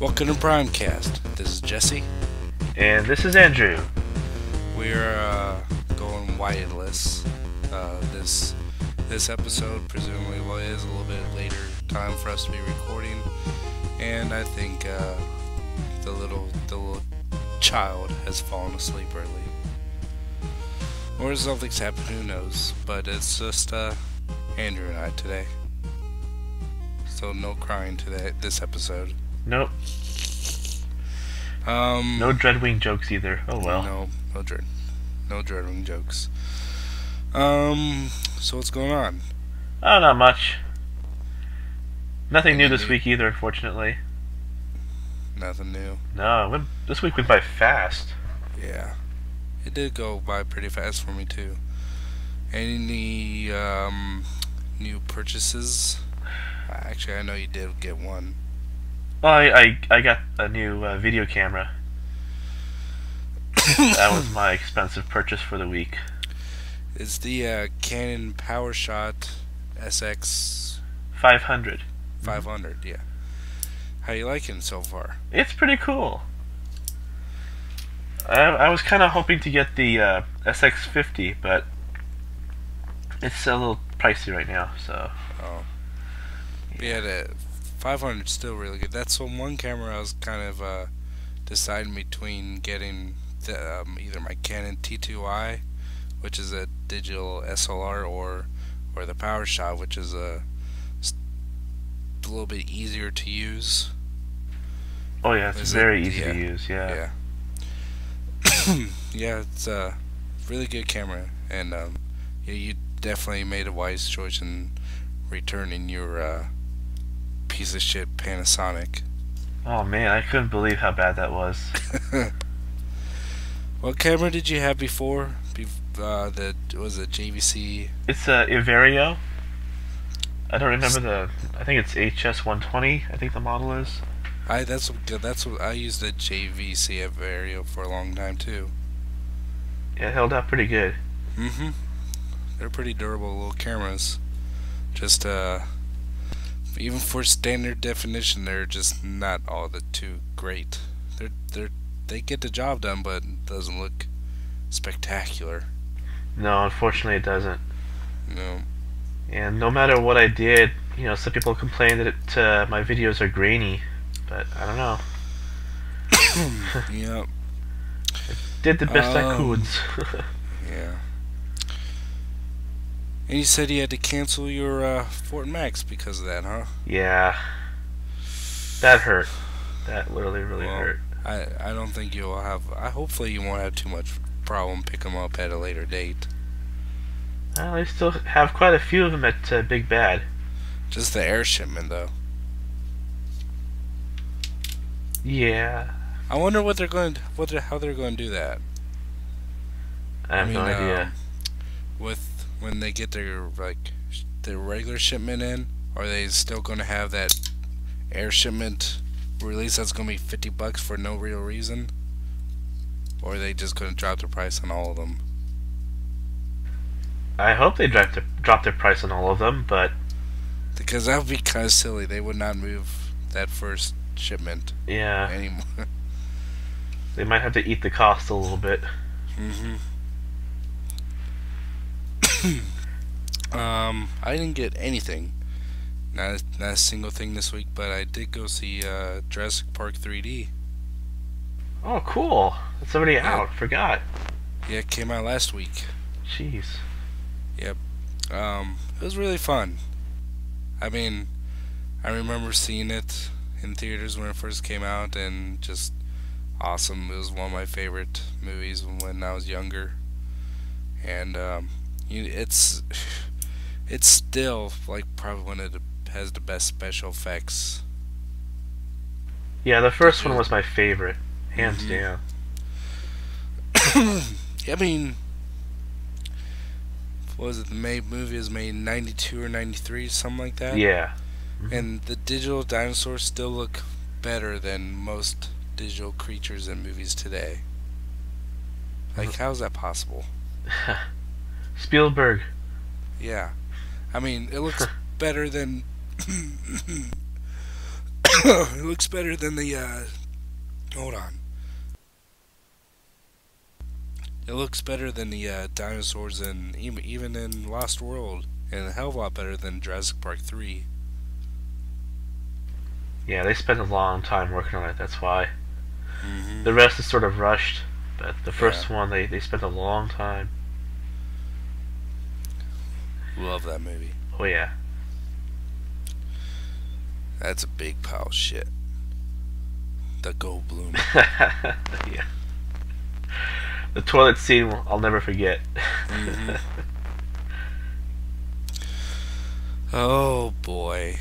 Welcome to Primecast. This is Jesse. And this is Andrew. We're going wireless. This episode presumably is a little bit later time for us to be recording, and I think the little child has fallen asleep early, or something's happened. Who knows? But it's just Andrew and I today. So no crying today. This episode. Nope. No Dreadwing jokes either. Oh well. No Dreadwing jokes. So what's going on? Oh, not much. Nothing new this week either, unfortunately. Nothing new. No, this week went by fast. Yeah, it did go by pretty fast for me too. Any new purchases? Actually, I know you did get one. Well, I got a new video camera. That was my expensive purchase for the week. It's the Canon PowerShot SX 500. 500, yeah. How you liking it so far? It's pretty cool. I was kind of hoping to get the SX50, but it's a little pricey right now, so... Oh. Yeah, the 500 is still really good. That's the one camera I was kind of deciding between getting either my Canon T2i, which is a digital SLR, or the PowerShot, which is a little bit easier to use. Oh yeah, it's very easy to use. Yeah. Yeah, it's a really good camera, and yeah, you definitely made a wise choice in returning your piece of shit Panasonic. Oh man, I couldn't believe how bad that was. What camera did you have before? Was it JVC? It's a Iverio. I don't remember I think it's HS120. I think the model is. That's what I used, the JVC Iverio for a long time too. Yeah, it held up pretty good. They're pretty durable little cameras. Just even for standard definition, they're just not all that too great. They get the job done, but it doesn't look spectacular. No, unfortunately it doesn't. No. And no matter what I did, some people complain that my videos are grainy, but I don't know. Yeah. I did the best I could. Yeah. And you said you had to cancel your Fort Max because of that, huh? Yeah. That hurt. That literally really hurt. I don't think you'll have... hopefully you won't have too much problem picking them up at a later date. Well, I still have quite a few of them at Big Bad. Just the air shipment, though. Yeah. I wonder what they're going to... how they're going to do that. I have no idea. When they get their regular shipment in, are they still going to have that air shipment release that's going to be $50 for no real reason? Or are they just going to drop the price on all of them? I hope they drop their price on all of them, but... Because that would be kind of silly. They would not move that first shipment anymore. They might have to eat the cost a little bit. I didn't get anything. Not a single thing this week, but I did go see Jurassic Park 3D. Oh, cool. It's already out. Forgot. Yeah, it came out last week. Jeez. Yep. It was really fun. I mean, I remember seeing it in theaters when it first came out, and just awesome. It was one of my favorite movies when I was younger. And it's still probably one of has the best special effects. Yeah, the first one was my favorite, hands down. I mean, what was it? The movie was made in 92 or 93, something like that. Yeah. And the digital dinosaurs still look better than most digital creatures in movies today. How is that possible? Spielberg. Yeah. I mean, it looks better than It looks better than the. Hold on. It looks better than the dinosaurs in even in Lost World, and a hell of a lot better than Jurassic Park 3. Yeah, they spent a long time working on it. That's why. Mm-hmm. The rest is sort of rushed, but the Yeah, first one they spent a long time. love that movie. Oh yeah. That's a big pile of shit. The Goldblum. Yeah. The toilet scene I'll never forget. Mm-hmm. Oh boy.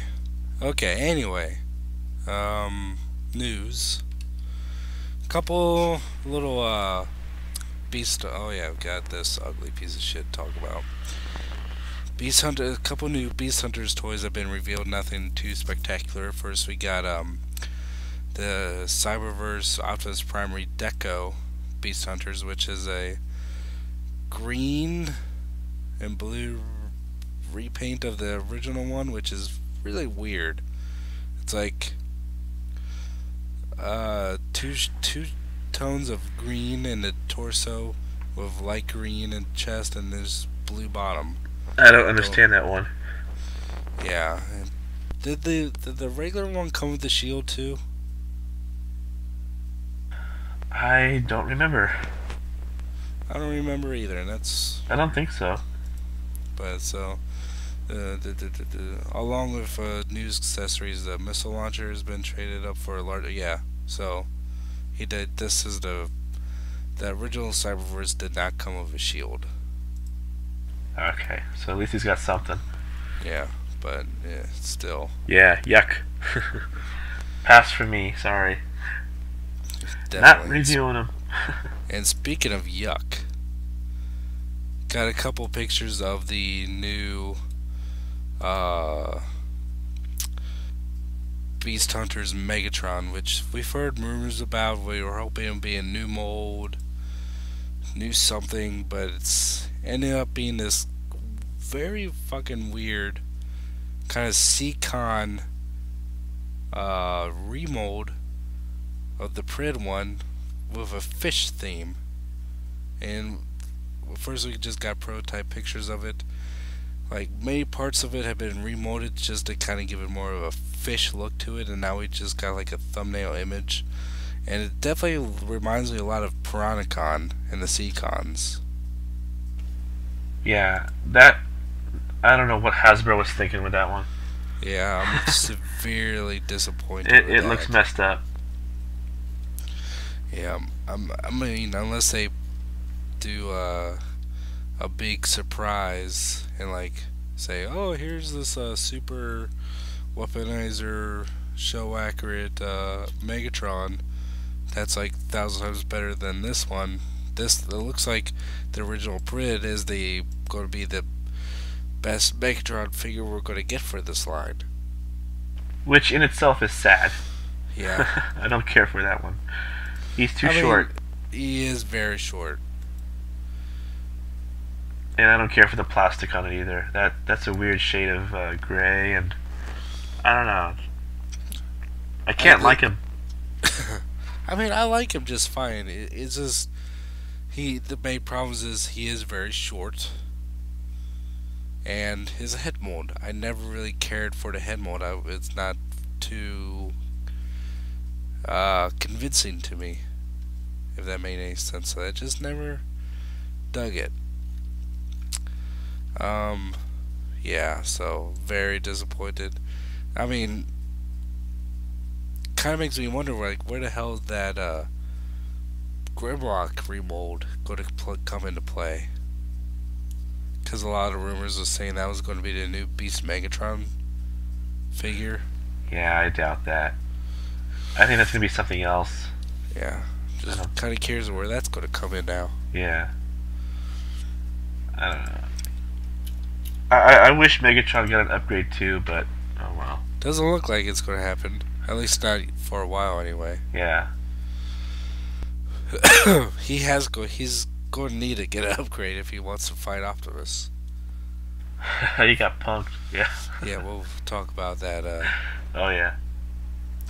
Okay. Anyway, news. Couple little beast. Oh yeah, I've got this ugly piece of shit to talk about. Beast Hunter. A couple new Beast Hunters toys have been revealed. Nothing too spectacular. First, we got the Cyberverse Optimus Primary Deco Beast Hunters, which is a green and blue repaint of the original one, which is really weird. It's like two tones of green in the torso with light green in chest, and there's blue bottom. I don't So understand that one. yeah, and did the regular one come with the shield too? I don't remember. I don't remember either, and that's I don't think so. but so. Along with news accessories, the missile launcher has been traded up for a larger. Yeah, so he did. This is the original Cyberverse did not come with a shield. Okay, so at least he's got something. Yeah, but yeah, still Yeah, yuck. Pass for me, sorry. Not definitely. reviewing him. And speaking of yuck, got a couple pictures of the new uh, Beast Hunters Megatron, which we've heard rumors about. We were hoping it would be a new mold, new something, but it's ended up being this very fucking weird kind of Seacon remold of the Prid one with a fish theme. And first we just got prototype pictures of it. Like many parts of it have been remolded just to kind of give it more of a fish look to it, and now we just got like a thumbnail image. And it definitely reminds me a lot of Piranacon and the Seacons. Yeah, that. I don't know what Hasbro was thinking with that one. Yeah, I'm severely disappointed It, with it that. looks messed up. Yeah, I mean, unless they do a big surprise and like say, oh, here's this super weaponizer show accurate Megatron that's like 1,000 times better than this one. This it looks like the original Prid is the going to be the best Megatron figure we're going to get for this line. Which in itself is sad. Yeah, I don't care for that one. He's too I mean, short. he is very short. And I don't care for the plastic on it either. That's a weird shade of gray, and I don't know. I can't like him. I mean, I like him just fine. It's just the main problem is he is very short, and his head mold. I never really cared for the head mold. It's not too convincing to me, if that made any sense. So I just never dug it. Yeah. So very disappointed. I mean, kind of makes me wonder, like, where the hell is that Grimlock remold going to come into play? Because a lot of rumors are saying that was going to be the new Beast Megatron figure. Yeah, I doubt that. I think that's gonna be something else. Yeah, just kind of curious where that's going to come in now. Yeah. I don't know. I wish Megatron got an upgrade too, but oh well. Doesn't look like it's going to happen. At least not for a while, anyway. Yeah. He's going to need to get an upgrade if he wants to fight Optimus. You got punked. Yeah. Yeah, we'll talk about that. Oh yeah.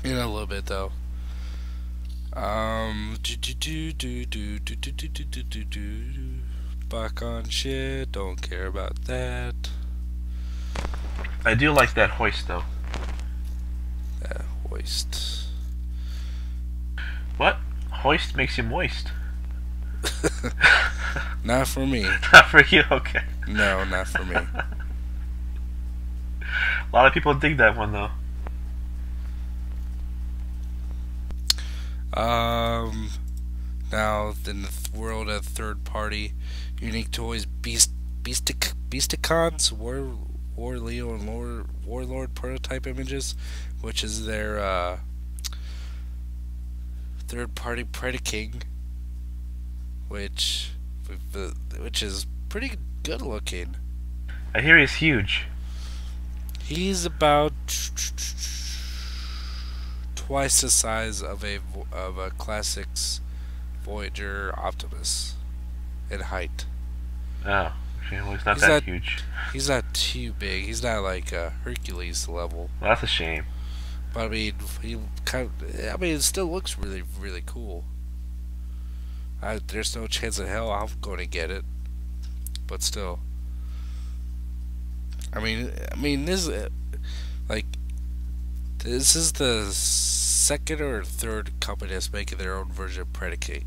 In a little bit though. Do. Back on shit. Don't care about that. I do like that hoist though. Hoist. What? Hoist makes you moist. Not for me. Not for you, okay. No, not for me. A lot of people dig that one though. Now in the world of third-party unique toys, Beasticons, War Leo and Warlord prototype images, which is their third-party Predaking, which is pretty good looking. I hear he's huge. He's about twice the size of a classics Voyager Optimus in height. Oh, okay, well, he's not that huge. He's not too big. He's not like Hercules level. Well, that's a shame. But I mean, it still looks really, really cool. There's no chance in hell I'm going to get it, but still. I mean, this is the second or third company that's making their own version of Predicate.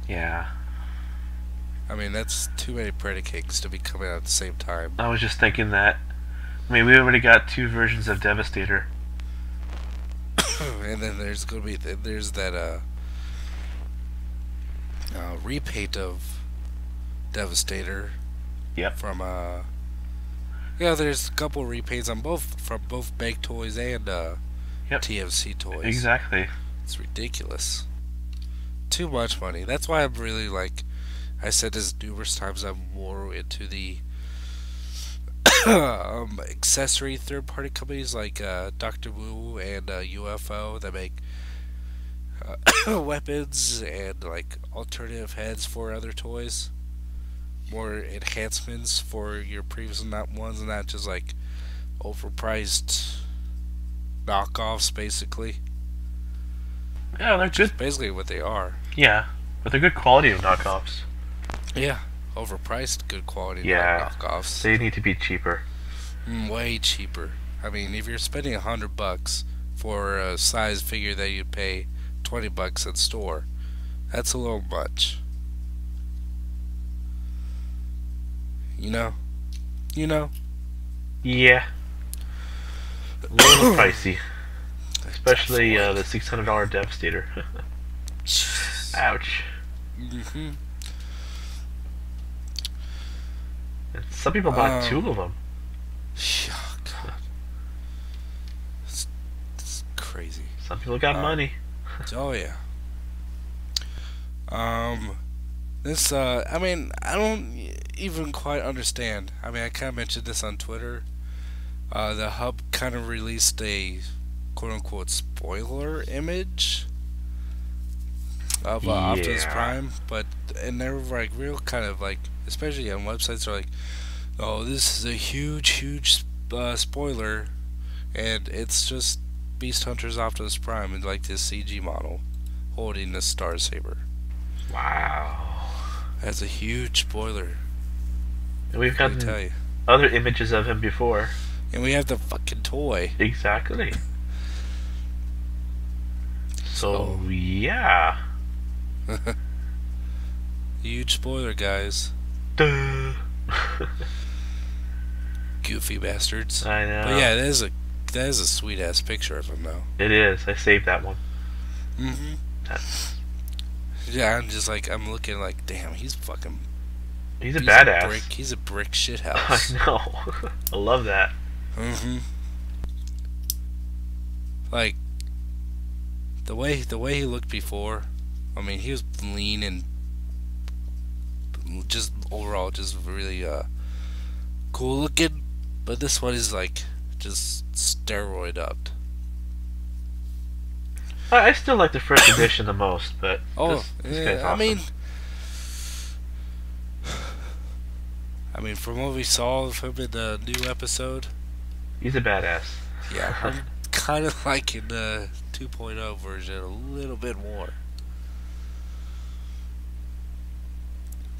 Yeah. I mean, that's too many Predicates to be coming out at the same time. I was just thinking that. I mean, we already got 2 versions of Devastator. And then there's that repaint of Devastator. Yep. From there's a couple repaints on from both Make Toys and TFC Toys. Exactly. It's ridiculous. Too much money. That's why I'm really I said this numerous times, I'm more into the accessory third-party companies like Dr. Wu and UFO that make weapons and alternative heads for other toys. More enhancements for your previous ones, and not just overpriced knockoffs, basically. Yeah, they're good. Basically what they are. Yeah, but they're good quality of knockoffs. Yeah, overpriced, good quality knockoffs. They need to be cheaper. Way cheaper. I mean, if you're spending $100 for a size figure that you'd pay $20 at store, that's a little much. You know? Yeah. A little pricey. Especially the $600 Devastator. Ouch. Mm-hmm. And some people bought 2 of them. Oh, God. It's crazy. Some people got money. Oh, yeah. This, I mean, I don't even quite understand. I mean, I kind of mentioned this on Twitter. The Hub kind of released a quote-unquote spoiler image of Optimus Prime, and they're real kind of especially on websites, are oh, this is a huge spoiler, and it's just Beast Hunter's Optimus Prime and this CG model holding the Star Saber. Wow. That's a huge spoiler. And we've gotten other images of him before. And we have the fucking toy. Exactly. So yeah. Huge spoiler, guys. Duh. Goofy bastards. I know. But yeah, that is a sweet ass picture of him though. It is. I saved that one. Mm-hmm. Yeah, I'm just I'm looking damn, he's a badass. He's a brick shithouse. I know. I love that. Mm-hmm. The way he looked before, I mean, he was lean and just overall just really cool looking, but this one is just steroid upped. I still like the first edition the most, but this guy's awesome. I mean, from what we saw of him in the new episode, He's a badass. yeah, I'm kind of liking the 2.0 version a little bit more.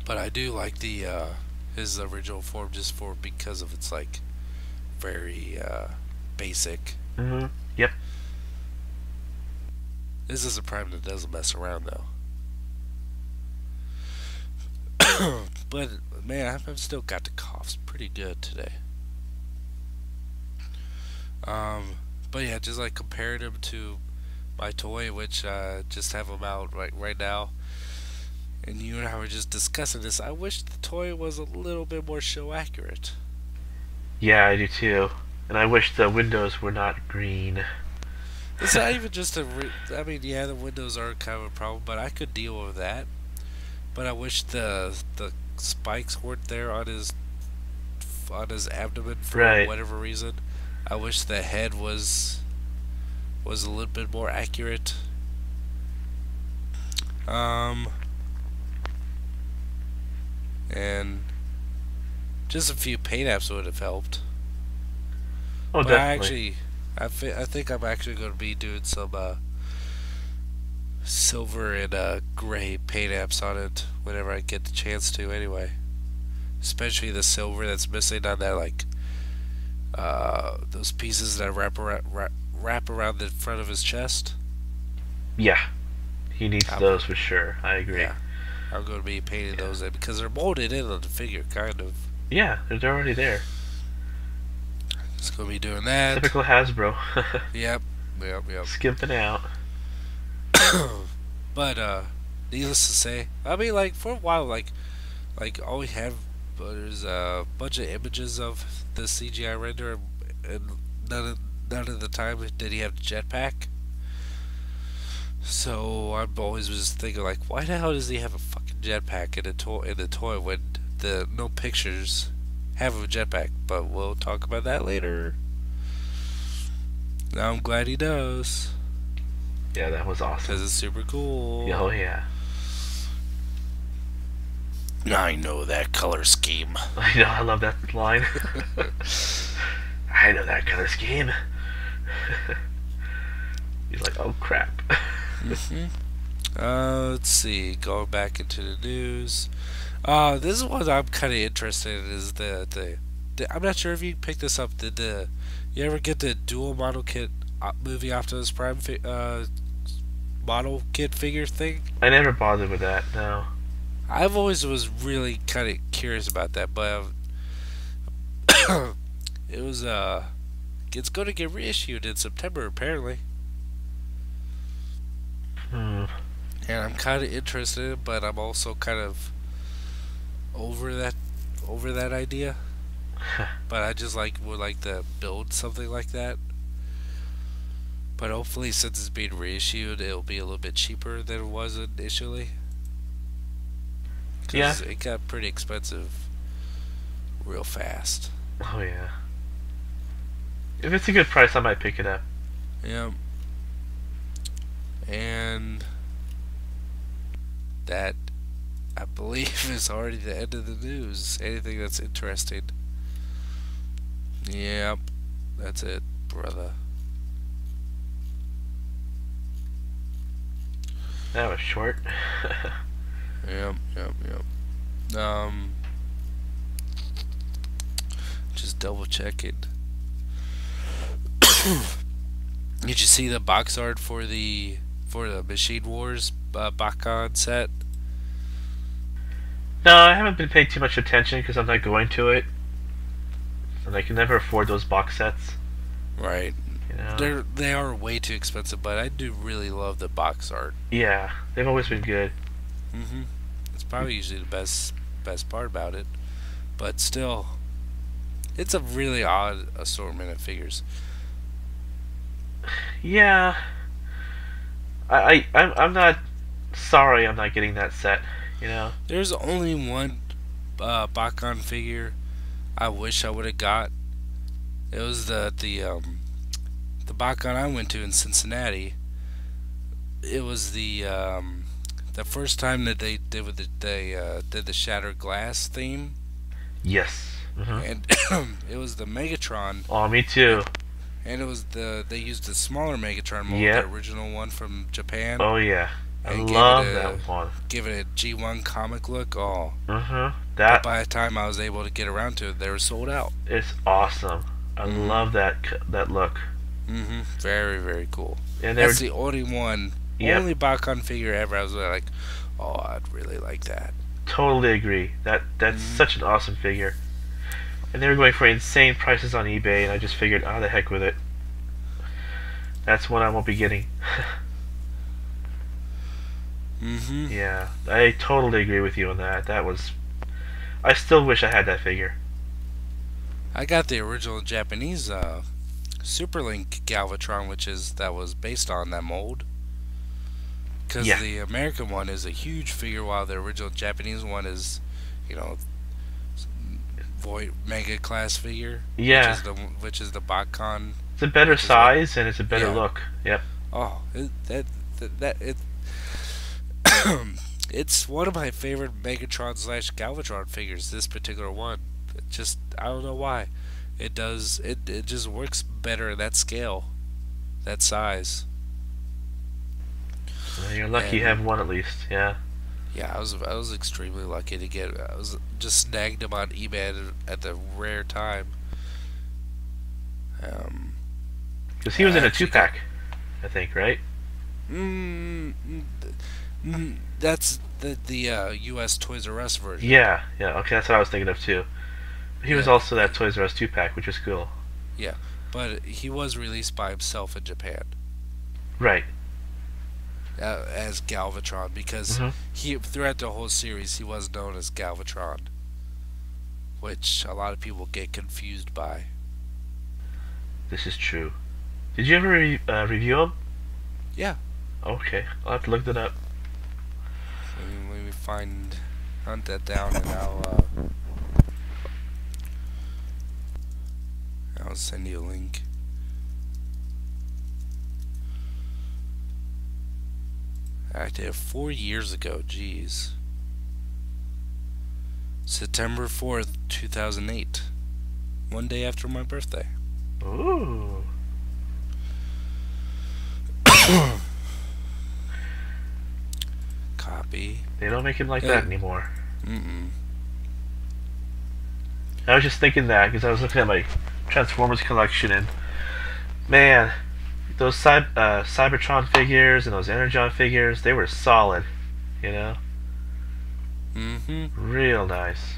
But I do like the his original form just for because of its like very basic. Mm-hmm. Yep. This is a Prime that doesn't mess around though. But man, I've still got the coughs pretty good today. Um, but yeah, just like comparing them to my toy, which just have them out right now. And you and I were just discussing this. I wish the toy was a little bit more show accurate. Yeah, I do too. And I wish the windows were not green. It's not even just a. I mean, yeah, the windows are kind of a problem, but I could deal with that. But I wish the spikes weren't there on his abdomen for Right. whatever reason. I wish the head was a little bit more accurate. Um, and just a few paint apps would have helped. Oh, But definitely. I think I'm actually going to be doing some silver and gray paint apps on it whenever I get the chance to. Anyway, especially the silver that's missing on that like those pieces that wrap around the front of his chest. Yeah, he needs I'm, those for sure. I agree. yeah, I'm going to be painting Yeah. those in because they're molded in on the figure, kind of. Yeah, they're already there. Just going to be doing that. Typical Hasbro. Yep, yep. Skimping out. But needless to say, I mean, like for a while, like all we have there's a bunch of images of the CGI render, and none of the time did he have the jetpack. So I'm always just thinking like, why the hell does he have a fucking jetpack in the toy when the no pictures have a jetpack? But we'll talk about that later. Now I'm glad he does Yeah, that was awesome. because it's super cool. Oh yeah. I know that color scheme. I know. I love that line. I know that color scheme. He's like, oh crap. Let's see. Going back into the news. This is what I'm kind of interested in. Is the I'm not sure if you picked this up. Did you ever get the dual model kit movie Optimus Prime model kit figure thing? I never bothered with that. No. I've always was really kind of curious about that, but it was it's going to get reissued in September apparently. Hmm. And I'm kind of interested in it, but I'm also kind of over that idea. But I just would like to build something like that. But hopefully, since it's being reissued, it'll be a little bit cheaper than it was initially. Yeah. Because it got pretty expensive real fast. Oh yeah. If it's a good price, I might pick it up. Yeah. And that, I believe, is already the end of the news. Anything that's interesting. Yep. That's it, brother. That was short. Yep. Just double checking. Did you see the box art for the Machine Wars Bakon set? No, I haven't been paying too much attention because I'm not going to it, and I can never afford those box sets. Right. You know. They are way too expensive, but I do really love the box art. Yeah, they've always been good. It's probably usually the best part about it, but still, it's a really odd assortment of figures. Yeah. I'm not sorry I'm not getting that set, you know. There's only one Bakon figure I wish I would have got. It was the Bakon I went to in Cincinnati. It was the first time that they did the Shattered Glass theme. Yes. and it was the Megatron, Oh, me too. and it was they used the smaller Megatron mold, the Yep. original one from Japan, Oh yeah. I and love that one. gave it a G1 comic look. Oh, but That by the time I was able to get around to it, they were sold out. is awesome. I Mhm. love that look. Very very cool. And they were, That's the only one, yep, only Bakon figure ever. I was like, oh, I'd really like that. totally agree. That's Mhm. such an awesome figure. And they were going for insane prices on eBay, and I just figured, oh, the heck with it. That's one I won't be getting. Mhm. Yeah, I totally agree with you on that. That was. I still wish I had that figure. I got the original Japanese Superlink Galvatron, that was based on that mold. Because Yeah, the American one is a huge figure, while the original Japanese one is, you know, Void Mega class figure, yeah. which is the Bakon, It's a better which is what. size and it's a better Yeah. look. Yep. Oh, it it's one of my favorite Megatron slash Galvatron figures. This particular one, just I don't know why. It just works better at that scale, that size. Well, you're lucky you And have one at least. Yeah. yeah, I was extremely lucky to get. I was just snagged him on eBay at the rare time. Um, Because he and was I in a actually got. two-pack, I think, right? Mm, that's the U.S. Toys R Us version. Yeah, yeah. Okay, that's what I was thinking of too. He was Yeah, also that Toys R Us two-pack, which was cool. yeah, but he was released by himself in Japan Right. as Galvatron, because hmm he throughout the whole series he was known as Galvatron, which a lot of people get confused by. This is true. Did you ever review him? Yeah, Okay, I'll have to look that up. let me hunt that down, and I'll send you a link. I did it 4 years ago. Jeez, September 4th, 2008. One day after my birthday. Ooh. Copy. They don't make him like Uh, that anymore. Mm-mm. I was just thinking that because I was looking at my Transformers collection and man, those Cybertron figures and those Energon figures, they were solid. You know, Mm-hmm. real nice.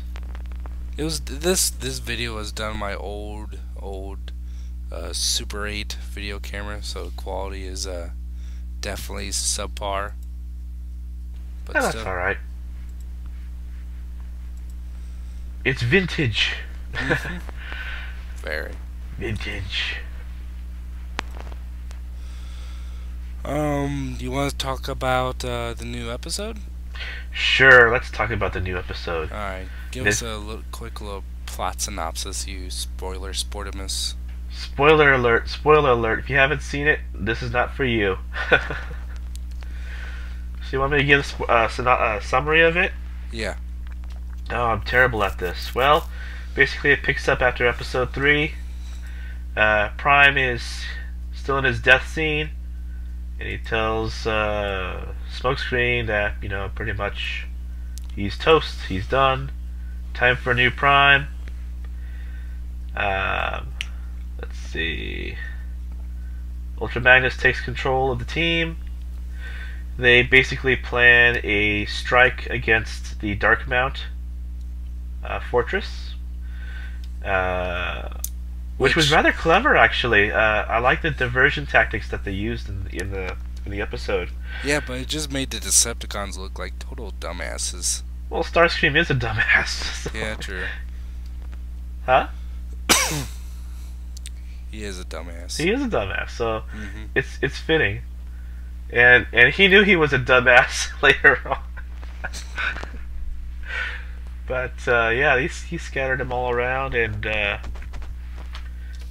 It was this video was done on my old Super 8 video camera, so the quality is definitely subpar, but Yeah, that's still. all right. It's vintage. Mm-hmm. Very. Vintage. Do you want to talk about the new episode? Sure, let's talk about the new episode. All right, give us This a quick little plot synopsis, you spoiler sportimus. spoiler alert, spoiler alert. If you haven't seen it, this is not for you. So you want me to give a summary of it? Yeah. Oh, I'm terrible at this. Well, basically it picks up after episode 3. Prime is still in his death scene, and he tells Smokescreen that, you know, pretty much he's toast, he's done, time for a new Prime. Um, let's see. Ultra Magnus takes control of the team. They basically plan a strike against the Dark Mount fortress, which was rather clever, actually. I like the diversion tactics that they used in the episode. Yeah, but it just made the Decepticons look like total dumbasses. Well, Starscream is a dumbass. So. Yeah, true. Huh? He is a dumbass. He is a dumbass, so Mm-hmm. it's fitting. And he knew he was a dumbass later on. But yeah, he scattered them all around, and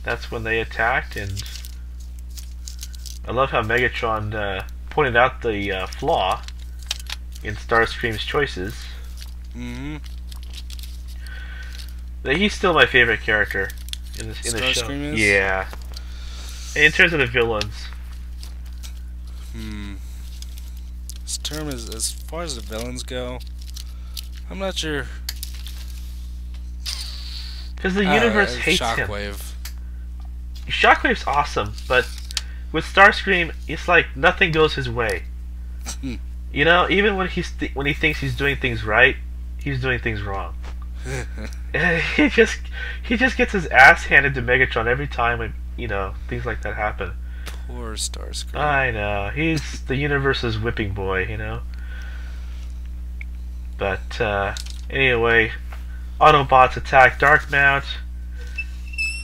that's when they attacked. And I love how Megatron pointed out the flaw in Starscream's choices. Mm-hmm. He's still my favorite character in the show. Starscream is? Yeah. In terms of the villains, Hmm. This term is, as far as the villains go, I'm not sure. because the universe hates him. Shockwave. Shockwave's awesome, but with Starscream, it's like nothing goes his way. You know, even when when he thinks he's doing things right, he's doing things wrong. he just gets his ass handed to Megatron every time when things like that happen. Poor Starscream. I know, he's the universe's whipping boy, But anyway, Autobots attack Darkmount.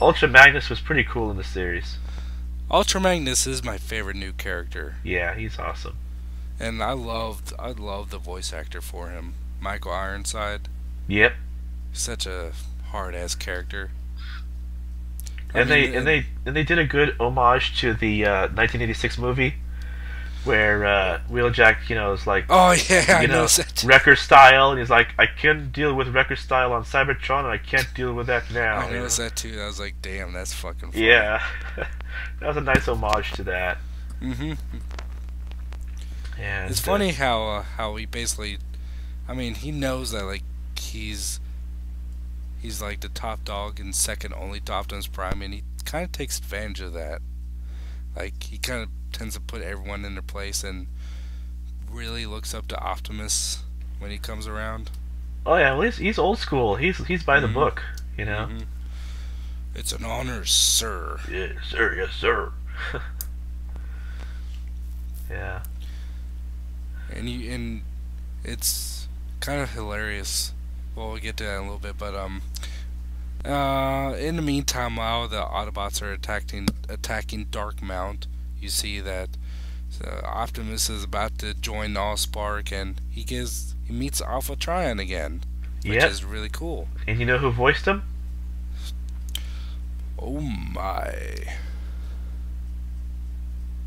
Ultra Magnus was pretty cool in the series. Ultra Magnus is my favorite new character, Yeah, he's awesome. and I loved the voice actor for him, Michael Ironside. Yep. Such a hard ass character. And they did a good homage to the 1986 movie where Wheeljack, is like, Oh yeah, I know that. Wrecker style, and he's like, I can deal with Wrecker style on Cybertron, and I can't deal with that now. I noticed that too. I was like, damn, that's fucking funny. Yeah, that was a nice homage to that. Mhm. And It's funny how he basically, I mean, he knows that like he's like the top dog and second only to Optimus Prime, and he kind of takes advantage of that. Like he kind of tends to put everyone in their place and really looks up to Optimus when he comes around. Oh yeah, well he's old school. He's by the book, Mhm. It's an honor, sir. Yes sir, yes sir. Yeah. And it's kind of hilarious. Well, we'll get to that in a little bit, but in the meantime, while the Autobots are attacking Darkmount, you see that Optimus is about to join Allspark, and he meets Alpha Trion again, which is really cool. And you know who voiced him? Oh my!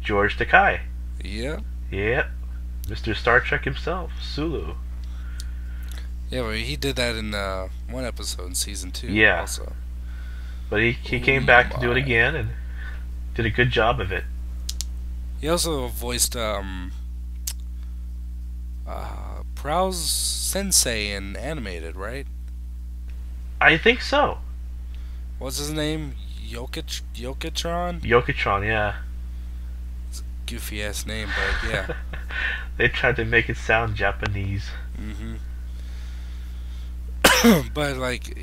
George Takei. Yeah. Yep. Mr. Star Trek himself, Sulu. Yeah, but he did that in one episode in season 2. Yeah. Also. But he came back to do it again and did a good job of it. He also voiced Prowl's Sensei in animated, right? I think so. What's his name? Yokotron? Yokotron, yeah. It's a goofy ass name, but yeah. They tried to make it sound Japanese. Mhm. But like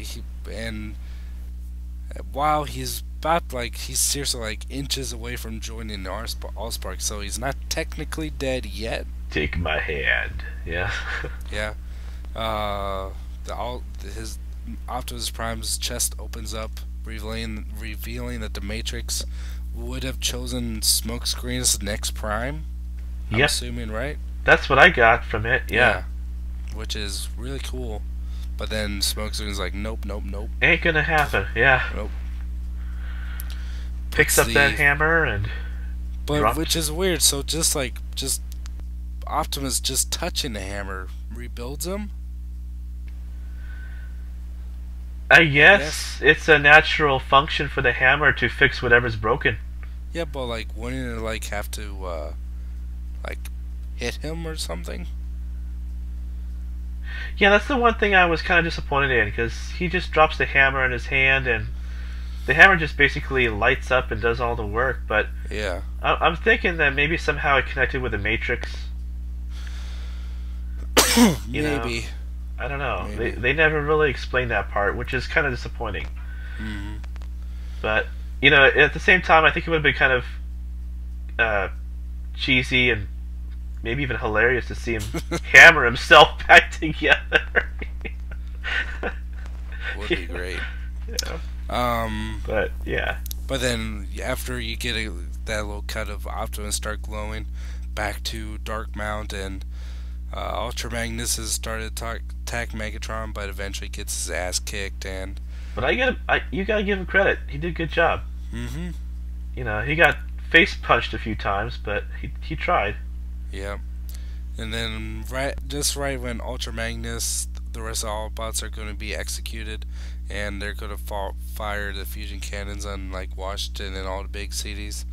while he's about he's seriously like inches away from joining the Allspark, so he's not technically dead yet. Take my hand. Yeah. Yeah. His Optimus Prime's chest opens up, revealing that the Matrix would have chosen Smokescreen as the next Prime. I'm assuming, right? That's what I got from it. Yeah. Which is really cool. But then Smokescreen's like, nope. Ain't gonna happen. Yeah. Nope. Picks up that hammer and. Drops. Which is weird. So just Optimus just touching the hammer rebuilds him. I guess it's a natural function for the hammer to fix whatever's broken. Yeah, but wouldn't it have to hit him or something? Yeah, that's the one thing I was kind of disappointed in, because he just drops the hammer in his hand and the hammer just basically lights up and does all the work. But yeah, I'm thinking that maybe somehow it connected with the Matrix. Maybe. I don't know. Maybe. They never really explained that part, which is kind of disappointing. Mm-hmm. But at the same time, I think it would have been kind of cheesy and maybe even hilarious to see him hammer himself back together. Would be great. Yeah. But yeah. But then after you get that little cut of Optimus start glowing, back to Darkmount, and Ultra Magnus has started to attack Megatron, but eventually gets his ass kicked. But you gotta give him credit. He did a good job. Mm-hmm. He got face punched a few times, but he tried. Yeah. And then right when Ultra Magnus, the rest of Autobots are going to be executed, and they're gonna fire the fusion cannons on like Washington and all the big cities.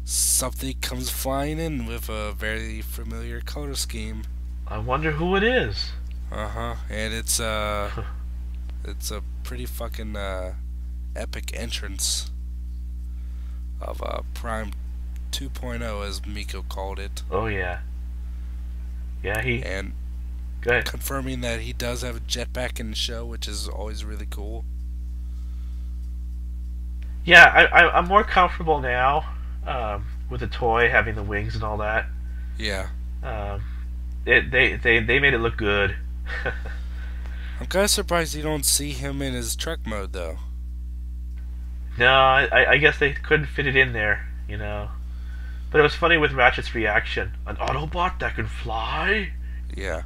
Something comes flying in with a very familiar color scheme. I wonder who it is. And it's a pretty fucking epic entrance of Prime 2.0, as Miko called it. Oh yeah. Yeah, And go ahead. confirming that he does have a jetpack in the show, which is always really cool. Yeah, I'm more comfortable now with the toy having the wings and all that. Yeah. Um, they made it look good. I'm kind of surprised you don't see him in his truck mode, though. No, I guess they couldn't fit it in there, you know. But it was funny with Ratchet's reaction. An Autobot that can fly? Yeah.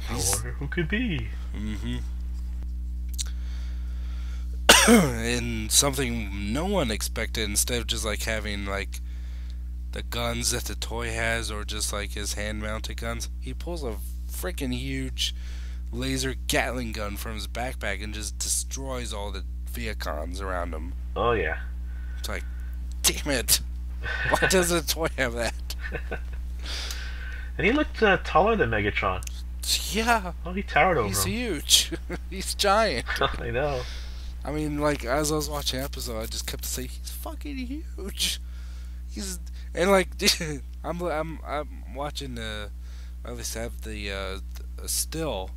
I wonder who could be. Mm-hmm. And something no one expected, instead of just like having like the guns that the toy has or just like his hand-mounted guns, he pulls a freaking huge laser Gatling gun from his backpack and just destroys all the Viacons around him. Oh yeah. It's like, damn it! Why doesn't the toy have that? And he looked taller than Megatron. Yeah. Oh, he towered over He's him. huge. He's giant. I know. I mean, like, as I was watching the episode, I just kept saying, he's fucking huge. He's, and like, I'm watching I at least have the still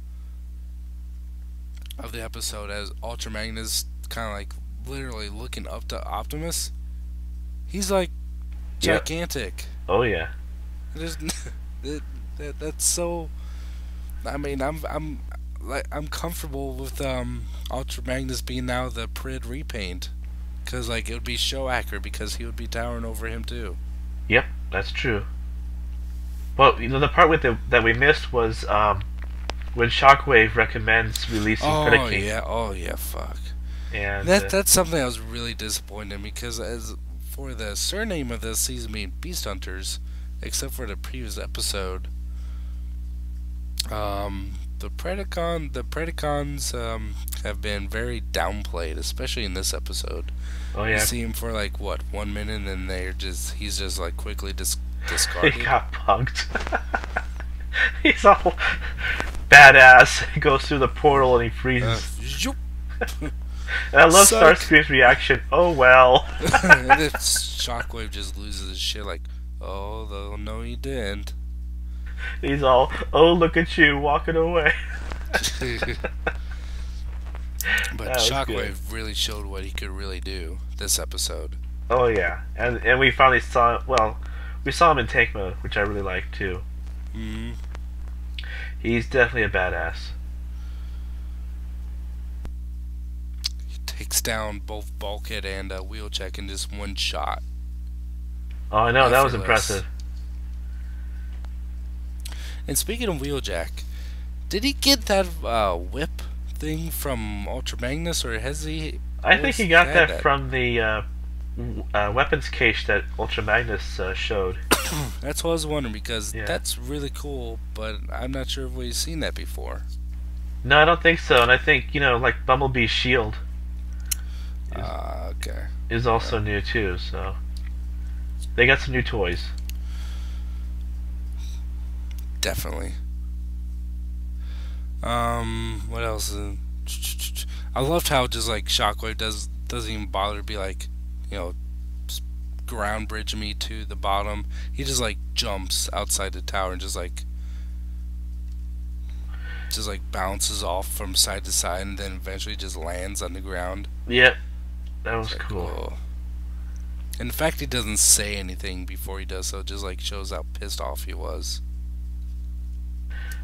of the episode as Ultra Magnus kind of like literally looking up to Optimus. He's like Yep. gigantic. Oh yeah. There's that's so. I mean, I'm comfortable with Ultra Magnus being now the Prid repaint, because like it would be show accurate because he would be towering over him too. Yep, that's true. Well, you know, the part with that we missed was when Shockwave recommends releasing Predaking. Oh yeah, fuck. And That's something I was really disappointed in, because as for the surname of this season being Beast Hunters, except for the previous episode, the Predacons have been very downplayed, especially in this episode. oh You yeah, see him for like what 1 minute, and he's just like quickly he discarded. got punked. He's all badass. He goes through the portal and he freezes. Zoop. And I love Suck. Starscream's reaction. Oh well. And then Shockwave just loses his shit like, oh no, he didn't. He's all, oh look at you walking away. But That was Shockwave good. really showed what he could really do this episode. Oh yeah, and we finally saw. Well, we saw him in tank mode, which I really liked too. Mm. He's definitely a badass. He takes down both Bulkhead and Wheeljack in just one shot. Oh, I know, that was Effortless. impressive. And speaking of Wheeljack, did he get that whip thing from Ultra Magnus, or has he? I think he got had that from the weapons cache that Ultra Magnus showed. That's what I was wondering, because Yeah. that's really cool, but I'm not sure if we've seen that before. No, I don't think so. And I think, you know, like Bumblebee's shield Okay. is also new too. So they got some new toys. Definitely. What else? I loved how just like Shockwave doesn't even bother to be like, you know, ground bridge me to the bottom. He just like jumps outside the tower and just like bounces off from side to side, and then eventually just lands on the ground. Yep, that was Like, cool. oh. And the fact he doesn't say anything before he does so just like shows how pissed off he was.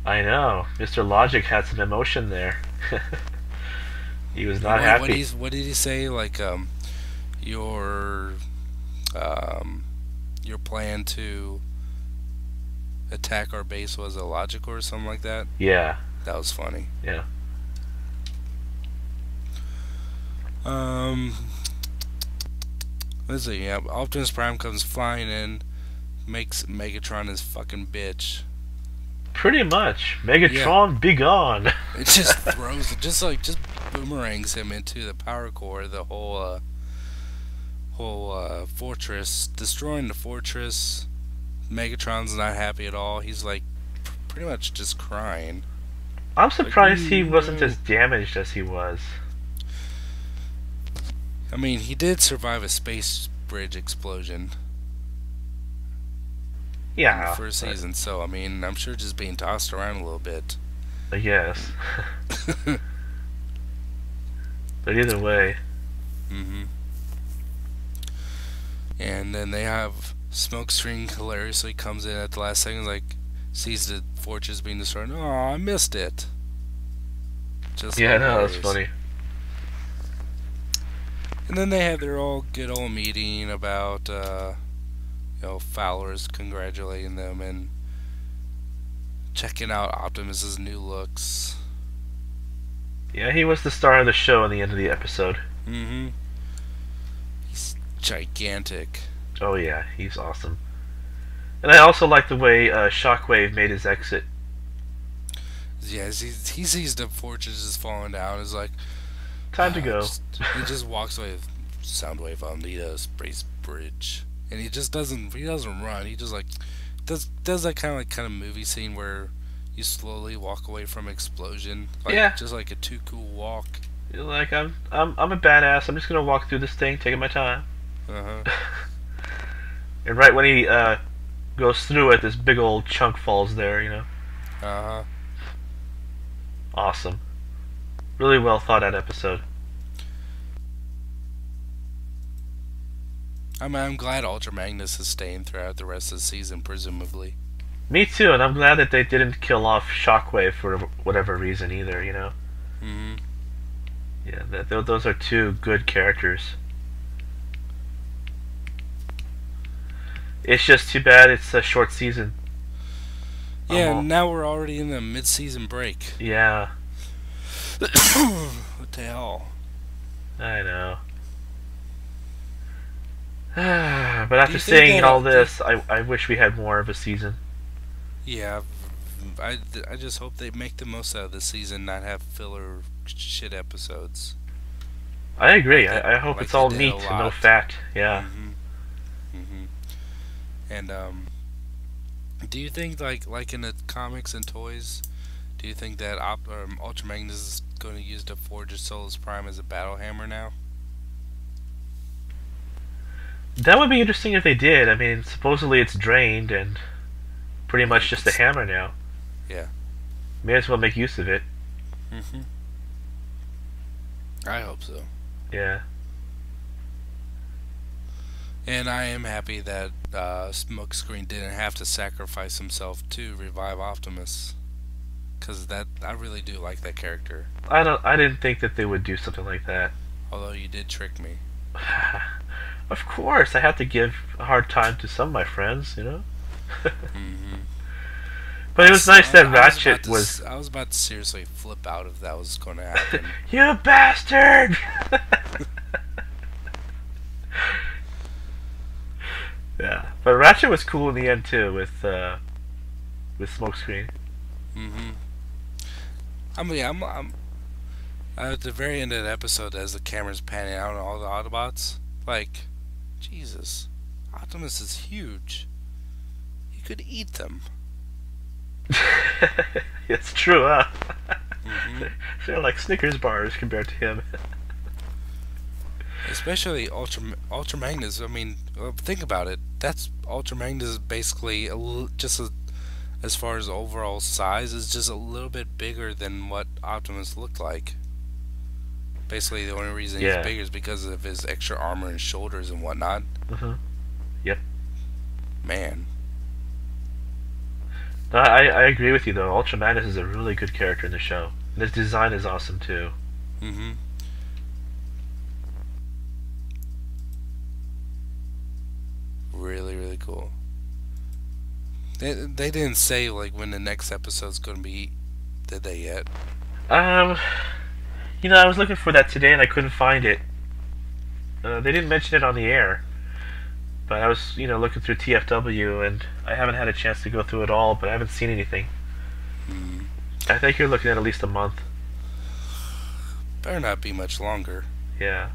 I know, Mr. Logic had some emotion there. He was not happy. What did he say? Like, your plan to attack our base was illogical or something like that. Yeah, That was funny. yeah. Let's see. Yeah, Optimus Prime comes flying in, makes Megatron his fucking bitch. Pretty much. Yeah, Megatron, be gone. it just throws it, just boomerangs him into the power core, the whole fortress, destroying the fortress. Megatron's not happy at all. He's like pretty much just crying. I'm Like, surprised he wasn't no. as damaged as he was. I mean, he did survive a space bridge explosion in the Yeah, first season, so I mean, I'm sure just being tossed around a little bit. I guess. But either way, hmm And then they have Smokescreen hilariously comes in at the last second, like sees the fortress being destroyed. Oh, I missed it. Just yeah, no, that's hilarious. funny. And then they have their all good old meeting about Fowler's congratulating them and checking out Optimus's new looks. Yeah, he was the star of the show in the end of the episode. Mm-hmm. He's gigantic. Oh yeah, he's awesome. And I also like the way Shockwave made his exit. Yeah, he sees the fortress just falling down. It's like, Time to go. he just walks away with Soundwave on the space bridge, and he doesn't run. He just like does that kind of movie scene where you slowly walk away from explosion, like Yeah, just like a too cool walk. you're like I'm a badass. I'm just gonna walk through this thing, taking my time. Uh huh. And right when he goes through it, this big old chunk falls there. Uh huh. Awesome. Really well thought out episode. I'm glad Ultra Magnus is staying throughout the rest of the season, presumably. Me too, and I'm glad that they didn't kill off Shockwave for whatever reason either. Mm-hmm. Yeah, those are two good characters. It's just too bad it's a short season. Yeah, now we're already in the mid-season break. Yeah, What the hell? I know. But Do after you think seeing that all this, I wish we had more of a season. Yeah, I just hope they make the most out of this season, not have filler shit episodes. I agree. Like I hope like it's they all did a meat and no lot. fat. Yeah. Mhm. And do you think like in the comics and toys, do you think that Ultra Magnus is going to use the Forge of Souls Prime as a battle hammer now? That would be interesting if they did. I mean, supposedly it's drained and pretty much just a hammer now. Yeah. May as well make use of it. Mhm. I hope so. Yeah. And I am happy that Smokescreen didn't have to sacrifice himself to revive Optimus, because I really do like that character. I didn't think that they would do something like that. Although you did trick me. Of course, I have to give a hard time to some of my friends. hmm But it was nice that Ratchet was. I was about to seriously flip out if that was going to happen. You bastard! Yeah, but Ratchet was cool in the end too with Smokescreen. hmm I mean, I'm at the very end of the episode, as the camera's panning out on all the Autobots, like, Jesus, Optimus is huge. He could eat them. It's true, huh? hmm They're like Snickers bars compared to him. Especially Ultra Magnus. I mean, think about it. That's Ultra Magnus is basically as far as overall size, is just a little bit bigger than what Optimus looked like. Basically, the only reason Yeah. he's bigger is because of his extra armor and shoulders and whatnot. Yep. Man. No, I agree with you though. Ultra Magnus is a really good character in the show, and his design is awesome too. hmm Really, really cool. They didn't say like when the next episode's gonna be, did they yet? Um, I was looking for that today and I couldn't find it. They didn't mention it on the air, but I was looking through TFW and I haven't had a chance to go through it all, but I haven't seen anything. Mm. I think you're looking at least a month. Better not be much longer. Yeah.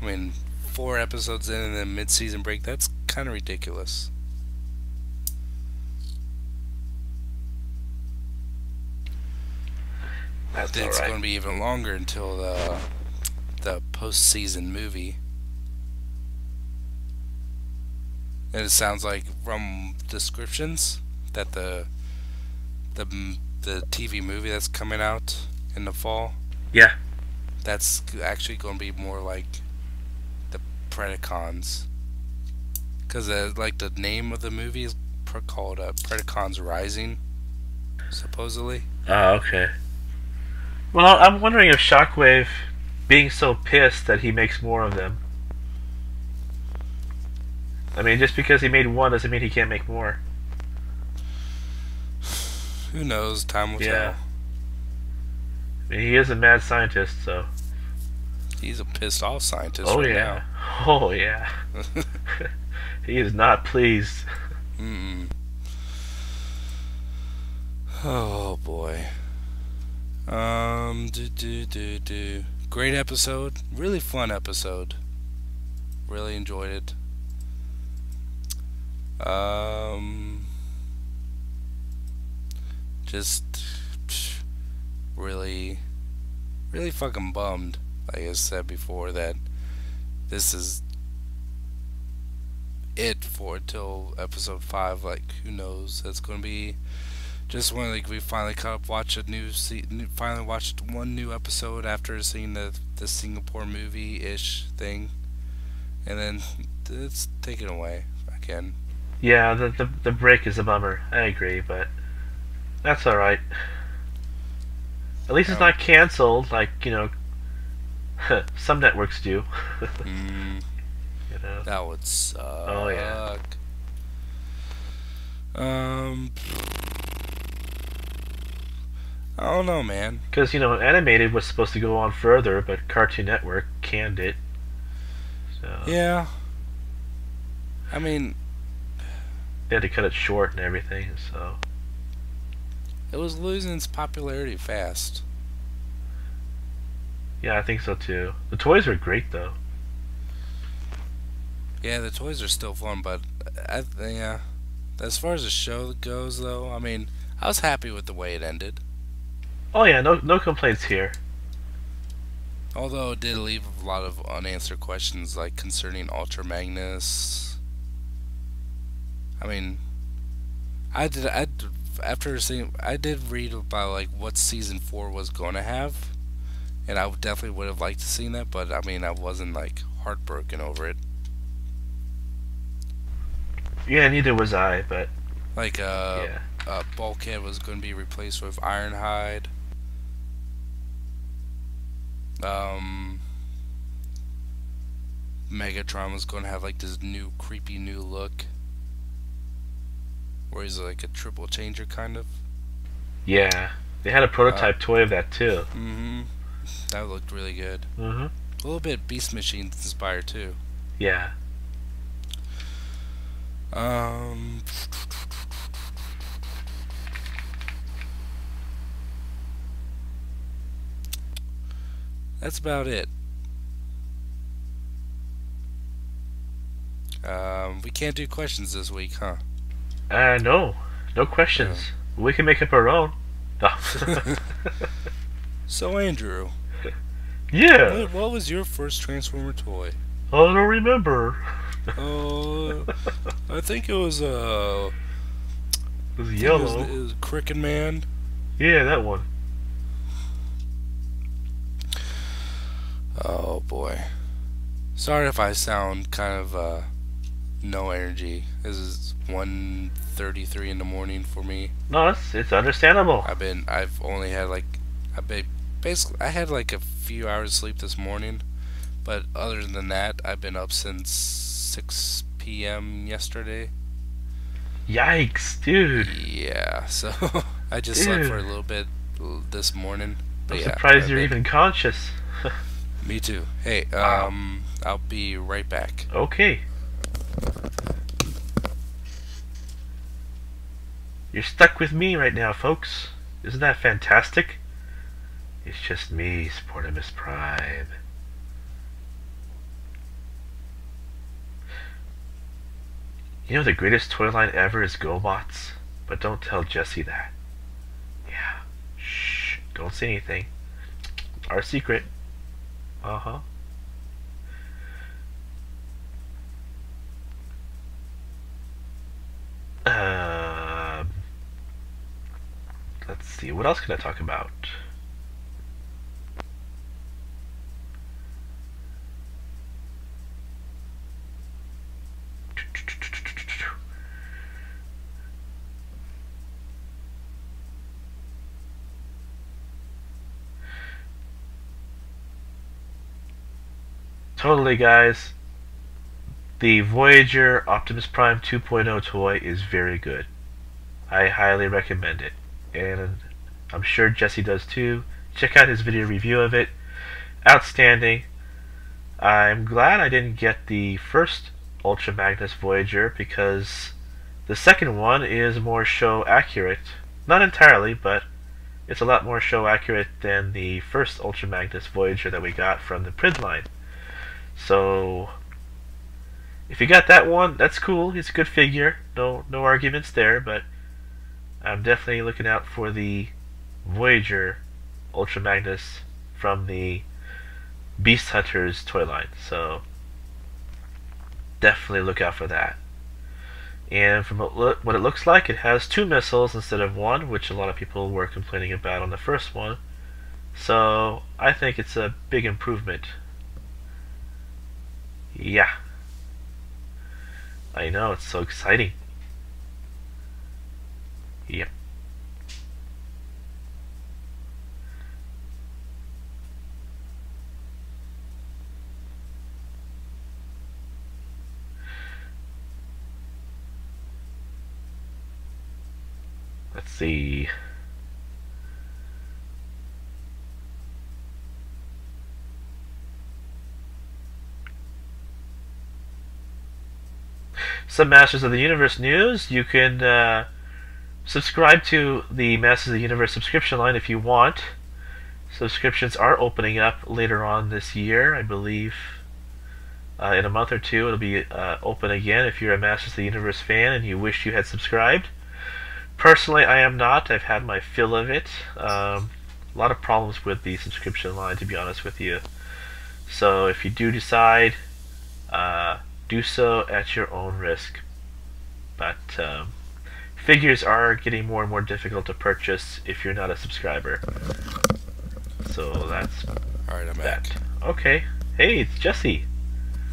I mean, 4 episodes in and then mid-season break, that's kind of ridiculous. That's It's alright. going to be even longer until the post-season movie. And it sounds like from descriptions that the the TV movie that's coming out in the fall, Yeah. that's actually going to be more like the Predacons, because like the name of the movie is called Predacons Rising, supposedly. Oh, okay. Well, I'm wondering if Shockwave, being so pissed that he makes more of them. I mean, just because he made one doesn't mean he can't make more. Who knows? Time will Yeah. tell. I mean, he is a mad scientist, so. He's a pissed off scientist Oh, right yeah. Oh, yeah. now. He is not pleased. Mm-mm. Oh boy. Do. Great episode. Really fun episode. Really enjoyed it. Um, just really, really fucking bummed. Like I said before, that this is it for till episode 5. Like, who knows? That's gonna be just when like we finally caught up, watch a finally watched one new episode after seeing the Singapore movie ish thing, and then it's taken away again. Yeah, the break is a bummer. I agree, but that's alright. At least it's Um, not canceled like, some networks do. mm, You know? that would suck. Oh, yeah. Um, I don't know, man. Because, animated was supposed to go on further, but Cartoon Network canned it. So Yeah, I mean, they had to cut it short and everything, so. it was losing its popularity fast. Yeah, I think so too. The toys were great, though. Yeah, the toys are still fun, but yeah, as far as the show goes, though, I mean, I was happy with the way it ended. Oh, yeah, no complaints here. Although it did leave a lot of unanswered questions, like concerning Ultra Magnus. I mean, after seeing, I did read about like what season 4 was going to have, and I definitely would have liked to seen that, but I mean, I wasn't like heartbroken over it. Yeah, neither was I, but Like, yeah. Bulkhead was going to be replaced with Ironhide. Um, Megatron was going to have like this new creepy new look, where he's like a triple changer kind of. Yeah. They had a prototype toy of that, too. Mm-hmm. That looked really good. Mm-hmm. A little bit Beast Machine inspired too. Yeah. Um, that's about it. We can't do questions this week, huh? No. No questions. We can make up our own. No. So Andrew, Yeah. what was your first Transformer toy? I don't remember. I think it was It was I think yellow. it was Cricket Man. Yeah, that one. Oh boy. Sorry if I sound kind of no energy. This is 1:33 in the morning for me. No, it's understandable. I've only had like basically I had like a few hours sleep this morning, but other than that, I've been up since 6 p.m. yesterday. Yikes, dude. Yeah, so I just slept for a Dude. little bit this morning. But I'm yeah, surprised you're even conscious. me too. Hey, Wow. I'll be right back. Okay. You're stuck with me right now, folks. Isn't that fantastic? It's just me, Optimus Prime. You know the greatest toy line ever is GoBots? But don't tell Jesse that. Yeah. Shh. Don't say anything. Our secret. Uh-huh. Let's see. What else can I talk about? Totally, guys. The Voyager Optimus Prime 2.0 toy is very good. I highly recommend it. And I'm sure Jesse does too. Check out his video review of it. Outstanding. I'm glad I didn't get the first Ultra Magnus Voyager because the second one is more show accurate. Not entirely, but it's a lot more show accurate than the first Ultra Magnus Voyager that we got from the Prid line. So if you got that one, that's cool. He's a good figure. No arguments there, but I'm definitely looking out for the Voyager Ultra Magnus from the Beast Hunters toy line. So definitely look out for that. And from what it looks like, it has 2 missiles instead of 1, which a lot of people were complaining about on the first one. So I think it's a big improvement. Yeah. I know, it's so exciting. Yep. Let's see. Some Masters of the Universe news. You can subscribe to the Masters of the Universe subscription line if you want. Subscriptions are opening up later on this year, I believe. In a month or two, it'll be open again if you're a Masters of the Universe fan and you wish you had subscribed. Personally, I am not. I've had my fill of it. A lot of problems with the subscription line, to be honest with you. So if you do decide, do so at your own risk. But figures are getting more and more difficult to purchase if you're not a subscriber. So that's Alright, I'm that. back. Okay. Hey, it's Jesse.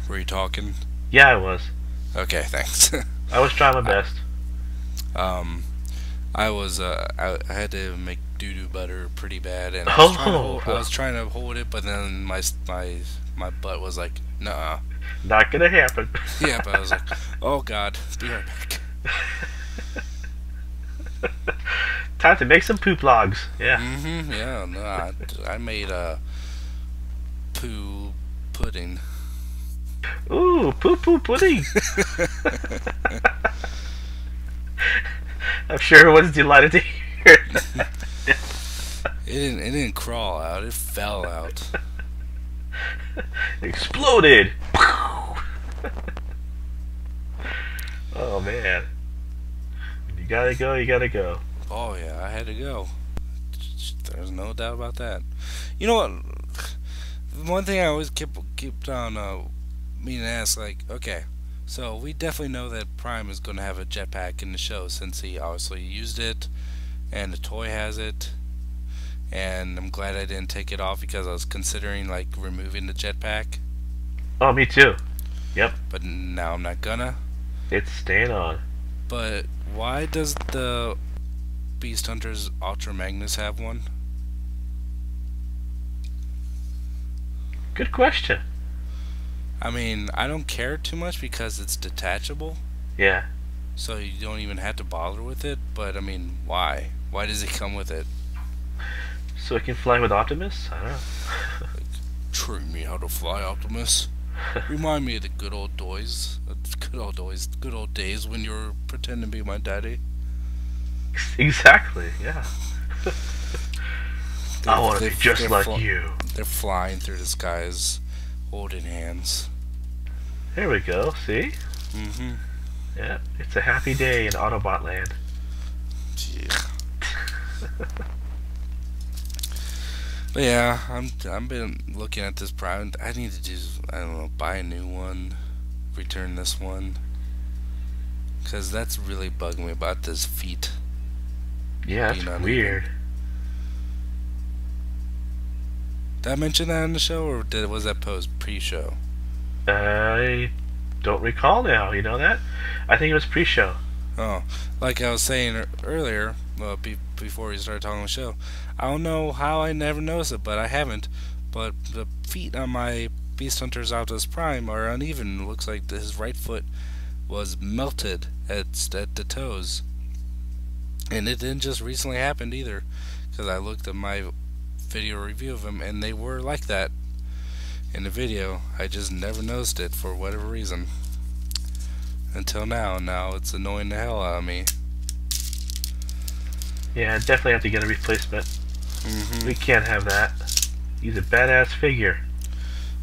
Were you talking? Yeah, I was. Okay, thanks. I was trying my best. I had to make doo-doo butter pretty bad, and I was trying to hold it, but then my butt was like, nah. Not gonna happen. Yeah, but I was like, oh god, be right back. Time to make some poop logs. Yeah. Yeah, no, I made a poo pudding. Ooh, poo pudding. I'm sure everyone's delighted to hear that. It didn't crawl out, it fell out. It exploded. Oh man. You gotta go, you gotta go. Oh yeah, I had to go. There's no doubt about that. You know what? One thing I always kept on meaning to ask, like, okay, so we definitely know that Prime is going to have a jetpack in the show since he obviously used it, and the toy has it. And I'm glad I didn't take it off because I was considering like removing the jetpack. Oh, me too. Yep. But now I'm not gonna. It's staying on. But why does the Beast Hunters Ultra Magnus have one? Good question. I mean, I don't care too much because it's detachable. Yeah. So you don't even have to bother with it. But I mean, why? Why does it come with it? So it can fly with Optimus? I don't know. Like, train me how to fly, Optimus. Remind me of the good old days when you were pretending to be my daddy. Exactly. Yeah. I want to be just like fl- you. they're flying through the skies, holding hands. There we go. See? Mm-hmm. Yeah. It's a happy day in Autobot land. Yeah. But yeah, I'm been looking at this Prime. I need to do, I don't know, buy a new one, return this one, because that's really bugging me about this feet Yeah, being that's uneven. weird. Did I mention that on the show, or was that post pre-show? I don't recall now. You know that? I think it was pre-show. Oh, like I was saying earlier, before we started talking on the show, I don't know how I never noticed it, but I haven't. But the feet on my Beast Hunter's Optimus Prime are uneven. It looks like his right foot was melted at the toes, and it didn't just recently happen either, because I looked at my video review of him, and they were like that in the video. I just never noticed it for whatever reason until now. Now it's annoying the hell out of me. Yeah, definitely have to get a replacement. Mm-hmm. We can't have that. He's a badass figure.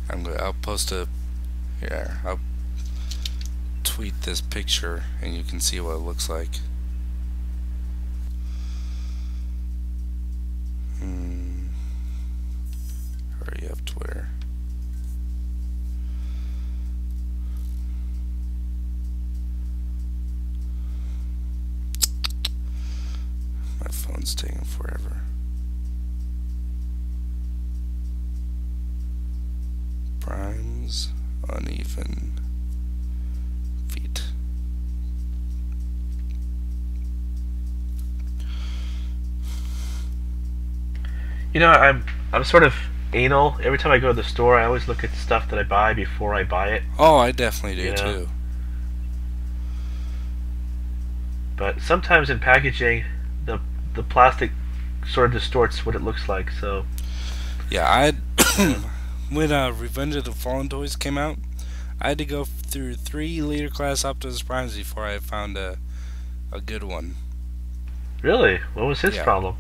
I'll post a. Yeah, I'll tweet this picture, and you can see what it looks like. Hurry up, Twitter. My phone's taking forever. Primes uneven feet. You know, I'm sort of anal. Every time I go to the store, I always look at stuff that I buy before I buy it. Oh, I definitely do You know? too. But sometimes in packaging, the plastic sort of distorts what it looks like. So Yeah, when Revenge of the Fallen toys came out, I had to go through 3 leader class Optimus Primes before I found a good one. really, what was his Yeah. problem?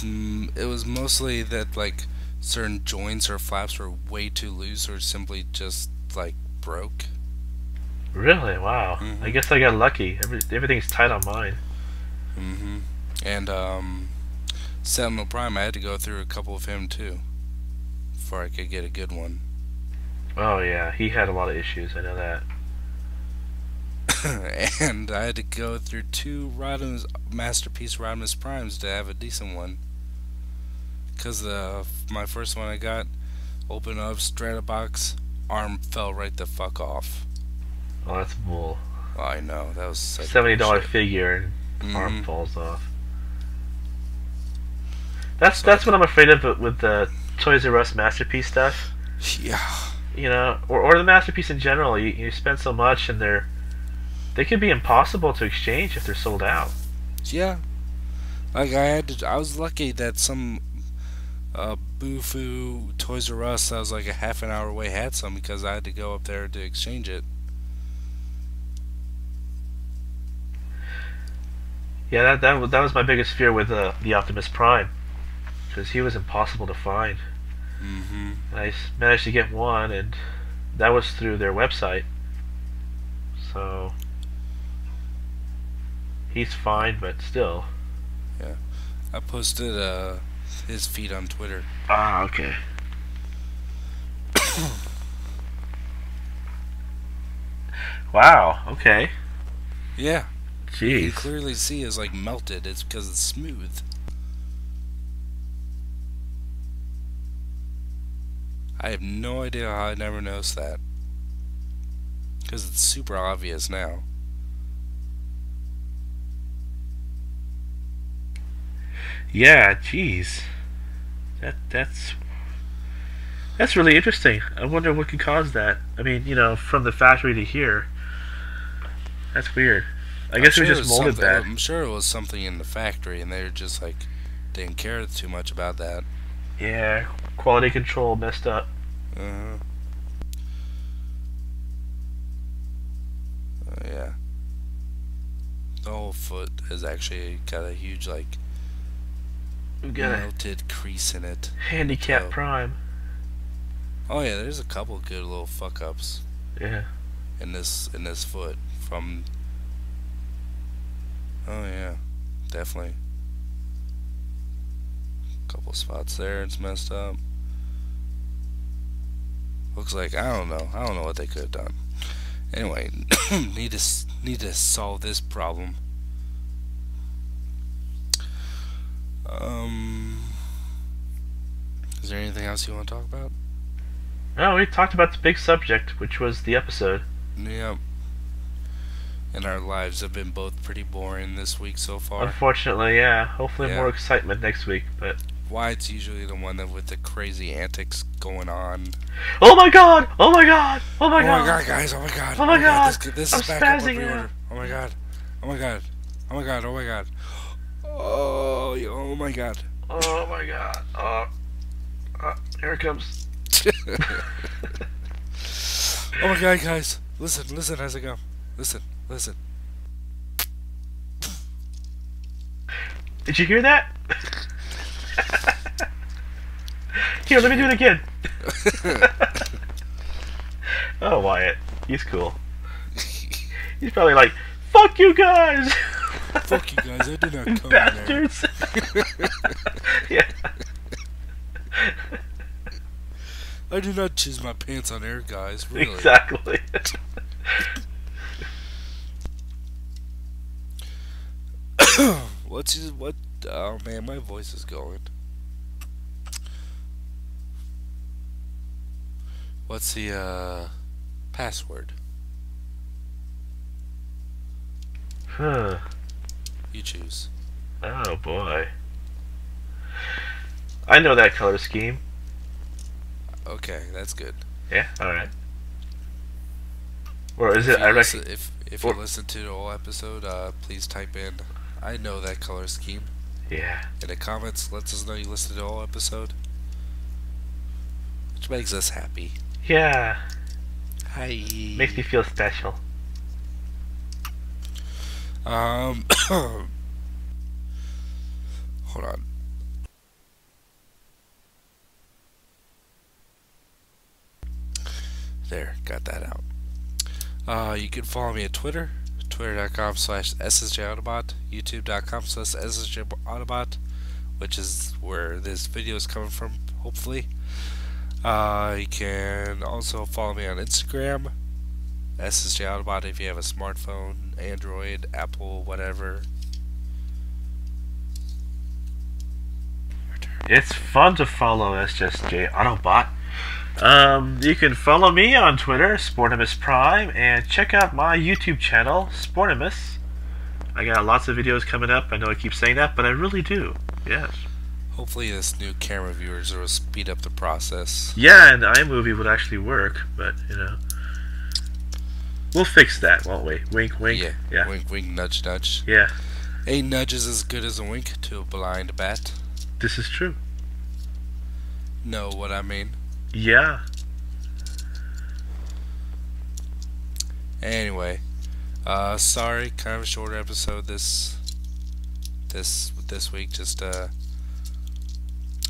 It was mostly that like certain joints or flaps were way too loose or simply just like broke. Really? Wow. Mhm. I guess I got lucky. Everything's tight on mine. And Sentinel Prime, I had to go through a couple of him too before I could get a good one. Oh yeah, he had a lot of issues. I know that. And I had to go through 2 Rodimus Masterpiece Rodimus Primes to have a decent one. Because my first one I got, opened up, straight up box, arm fell right the fuck off. Oh, that's bull. Well, I know, that was such $70 bullshit. figure and arm Mhm. falls off. That's what I'm afraid of with the Toys R Us Masterpiece stuff. Yeah. You know, or the Masterpiece in general. You spend so much, and they can be impossible to exchange if they're sold out. Yeah. Like I was lucky that some Boo-Foo Toys R Us that was like a half an hour away had some because I had to go up there to exchange it. Yeah, that was my biggest fear with the Optimus Prime, because he was impossible to find. Mm-hmm. I managed to get one, and that was through their website. So he's fine, but still. Yeah. I posted his feed on Twitter. Ah, okay. Wow. Okay. Yeah. You can Jeez. clearly see it's like melted. It's because it's smooth. I have no idea how I never noticed that. Because it's super obvious now. Yeah. Jeez. That's really interesting. I wonder what could cause that. I mean, you know, from the factory to here. That's weird. I guess it was just molded bad. I'm sure it was something in the factory, and they were just like didn't care too much about that. Yeah. Quality control messed up. Uh-huh. Yeah. The whole foot has actually got a huge, like, We got a melted crease in it. handicap So, Prime. oh yeah, there's a couple good little fuck ups Yeah. in this foot from. Oh yeah, definitely. Couple spots there, it's messed up. Looks like I don't know. I don't know what they could have done. Anyway, need to solve this problem. Um, is there anything else you want to talk about? No, we talked about the big subject, which was the episode. Yep. And our lives have been both pretty boring this week so far. Unfortunately, yeah. Hopefully Yeah. more excitement next week, but... Wyatt's usually the one that with the crazy antics going on. Oh my god! Oh my god! Oh my Oh god! my god, guys! Oh my god! Oh my god! This I'm is back up on spazzing pre-order. out. Oh my god! Oh my god! Oh my god! Oh my god! Oh my god! Oh my god. Here it comes. Oh my god, guys! Listen as I go. Listen. Did you hear that? Here, let me do it again. Oh, Wyatt. He's cool. He's probably like, fuck you guys! Fuck you guys! I did not come in there. Bastards! Yeah. I did not choose my pants on air, guys. Really? Exactly. What? Oh man, my voice is going. What's the password? Huh. You choose. Oh boy. I know that color scheme. Okay, that's good. Yeah, alright. Or is If it, you I listen, reckon... if or- you listen to the whole episode, please type in "I know that color scheme" Yeah. in the comments. Lets us know you listened to the whole episode, which makes us happy. Yeah. Hi. Makes me feel special. Hold on. There, got that out. You can follow me at Twitter, twitter.com/ssjautobot, youtube.com/ssjautobot, which is where this video is coming from, hopefully. You can also follow me on Instagram, ssjautobot, if you have a smartphone, Android, Apple, whatever. It's fun to follow SSJ Autobot. You can follow me on Twitter, Sportimus Prime, and check out my YouTube channel, Sportimus. I got lots of videos coming up. I know I keep saying that, but I really do. Yes. Hopefully this new camera viewers will speed up the process. Yeah, and iMovie would actually work, but, you know. We'll fix that, won't we? Wink, wink. Yeah. Wink, wink, nudge, nudge. Yeah. A nudge is as good as a wink to a blind bat. This is true. Know what I mean? Yeah. Anyway, sorry, kind of a shorter episode this week. Just not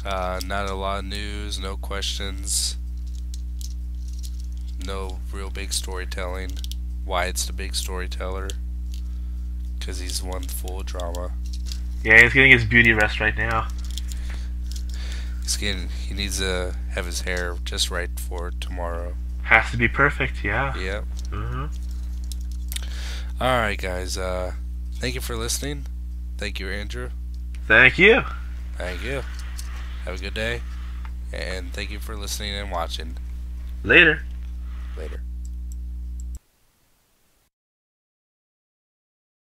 a lot of news, no questions, no real big storytelling. Wyatt's the big storyteller, 'cause he's one full drama. Yeah, he's getting his beauty rest right now. He needs to have his hair just right for tomorrow. Has to be perfect, yeah. Yep. Mm-hmm. Alright, guys. Thank you for listening. Thank you, Andrew. Thank you. Thank you. Have a good day. And thank you for listening and watching. Later. Later.